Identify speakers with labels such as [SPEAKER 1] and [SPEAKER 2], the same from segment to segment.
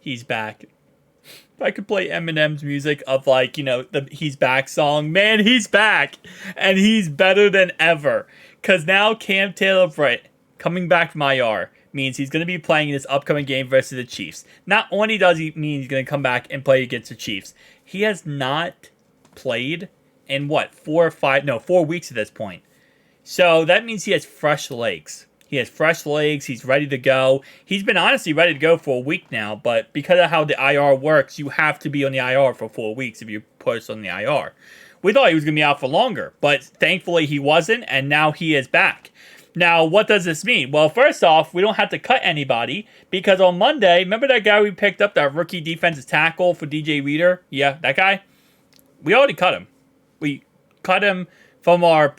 [SPEAKER 1] He's back. If I could play Eminem's music of like, the He's Back song, man, he's back. And he's better than ever. Because now Cam Taylor-Britt coming back from IR means he's going to be playing in this upcoming game versus the Chiefs. Not only does he mean he's going to come back and play against the Chiefs, he has not played in 4 weeks at this point. So that means he has fresh legs. He has fresh legs. He's ready to go. He's been honestly ready to go for a week now, but because of how the IR works, you have to be on the IR for 4 weeks if you put on the IR. We thought he was going to be out for longer, but thankfully he wasn't, and now he is back. Now, what does this mean? Well, first off, we don't have to cut anybody, because on Monday, remember that guy we picked up, that rookie defensive tackle for DJ Reader? Yeah, that guy? We already cut him. We cut him from our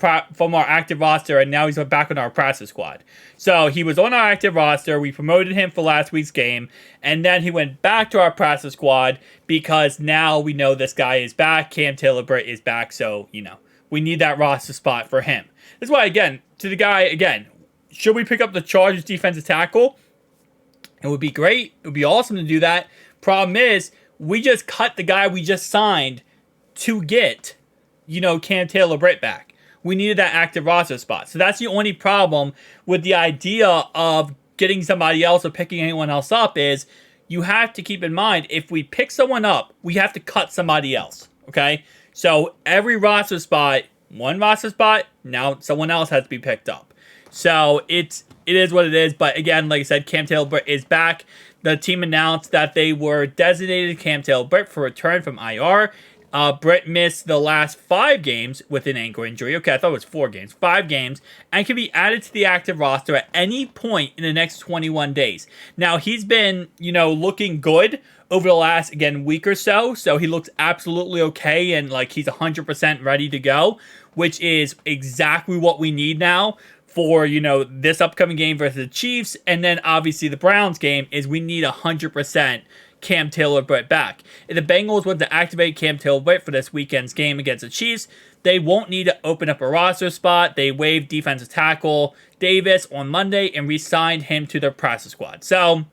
[SPEAKER 1] active roster, and now he's back on our practice squad. So he was on our active roster. We promoted him for last week's game, and then he went back to our practice squad because now we know this guy is back. Cam Taylor-Britt is back, so we need that roster spot for him. That's why, to the guy, should we pick up the Chargers defensive tackle? It would be great. It would be awesome to do that. Problem is, we just cut the guy we just signed to get Cam Taylor-Britt back. We needed that active roster spot. So that's the only problem with the idea of getting somebody else or picking anyone else up is you have to keep in mind, if we pick someone up, we have to cut somebody else. Okay? So every roster spot, one roster spot, now someone else has to be picked up. So it is what it is. But again, like I said, Cam Taylor-Britt is back. The team announced that they were designated Cam Taylor-Britt for return from IR. Britt missed the last 5 games with an ankle injury. Okay, I thought it was 4 games. 5 games. And can be added to the active roster at any point in the next 21 days. Now, he's been, looking good over the last, week or so. So he looks absolutely okay and like he's 100% ready to go, which is exactly what we need now for, this upcoming game versus the Chiefs. And then obviously the Browns game is we need 100% Cam Taylor-Britt back. If the Bengals want to activate Cam Taylor-Britt for this weekend's game against the Chiefs, they won't need to open up a roster spot. They waived defensive tackle Davis on Monday and re-signed him to their practice squad. So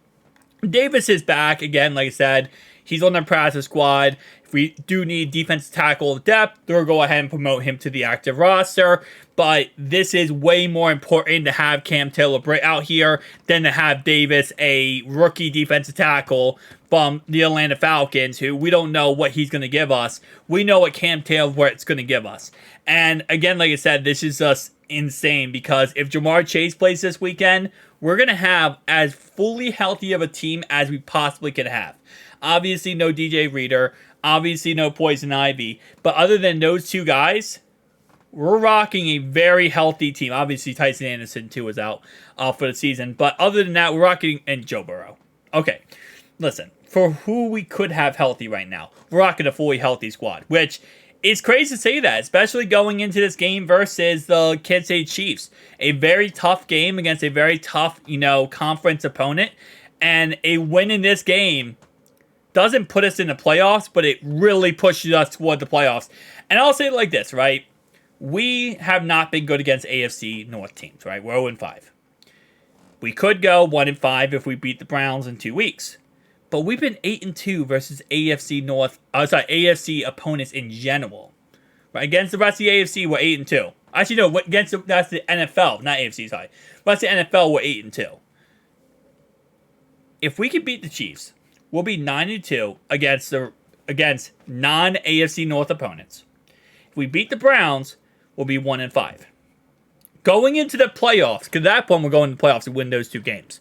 [SPEAKER 1] Davis is back again. Like I said, he's on the practice squad. If we do need defensive tackle depth, they'll go ahead and promote him to the active roster. But this is way more important to have Cam Taylor-Britt out here than to have Davis, a rookie defensive tackle from the Atlanta Falcons, who we don't know what he's going to give us. We know what Cam Taylor-Britt's going to give us. And again, like I said, this is just insane because if Jamar Chase plays this weekend, we're going to have as fully healthy of a team as we possibly could have. Obviously, no DJ Reader. Obviously, no Poison Ivy. But other than those 2 guys, we're rocking a very healthy team. Obviously, Tyson Anderson, too, is out for the season. But other than that, we're rocking... And Joe Burrow. Okay, listen. For who we could have healthy right now, we're rocking a fully healthy squad. Which is crazy to say that, especially going into this game versus the Kansas City Chiefs. A very tough game against a very tough, conference opponent. And a win in this game doesn't put us in the playoffs, but it really pushes us toward the playoffs. And I'll say it like this, right? We have not been good against AFC North teams, right? We're 0-5. We could go 1-5 if we beat the Browns in 2 weeks. But we've been 8-2 versus AFC opponents in general. Right? Against the rest of the AFC, we're 8-2. Actually, no, that's the NFL, not AFC, sorry. Rest of the NFL, we're 8-2. If we can beat the Chiefs, we'll be 9-2 against non-AFC North opponents. If we beat the Browns, we'll be 1-5. Going into the playoffs, because at that point we're going to the playoffs to win those 2 games.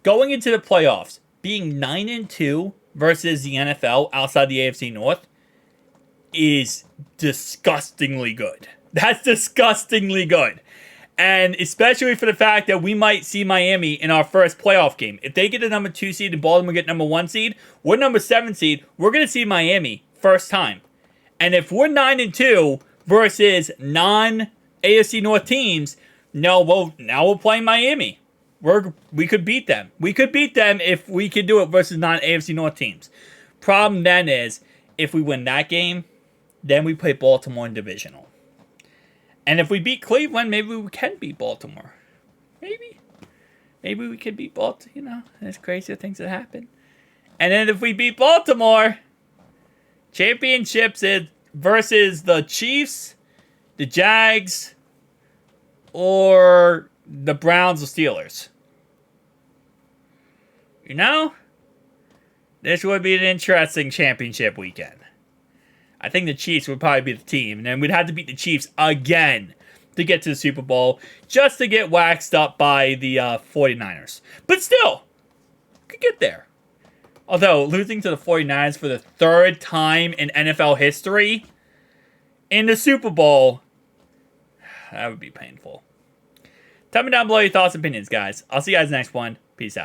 [SPEAKER 1] Going into the playoffs, being 9-2 versus the NFL outside the AFC North is disgustingly good. That's disgustingly good. And especially for the fact that we might see Miami in our first playoff game. If they get the number 2 seed and Baltimore get number 1 seed, we're number 7 seed. We're going to see Miami first time. And if we're 9-2 versus non-AFC North teams, now we're playing Miami. We could beat them. We could beat them if we could do it versus non-AFC North teams. Problem then is, if we win that game, then we play Baltimore in divisional. And if we beat Cleveland, maybe we can beat Baltimore. Maybe we could beat Baltimore, There's crazier things that happen. And then if we beat Baltimore, championships is versus the Chiefs, the Jags, or the Browns or Steelers. You know, this would be an interesting championship weekend. I think the Chiefs would probably be the team, and then we'd have to beat the Chiefs again to get to the Super Bowl, just to get waxed up by the 49ers. But still, could get there. Although, losing to the 49ers for the third time in NFL history in the Super Bowl, that would be painful. Tell me down below your thoughts and opinions, guys. I'll see you guys next one. Peace out.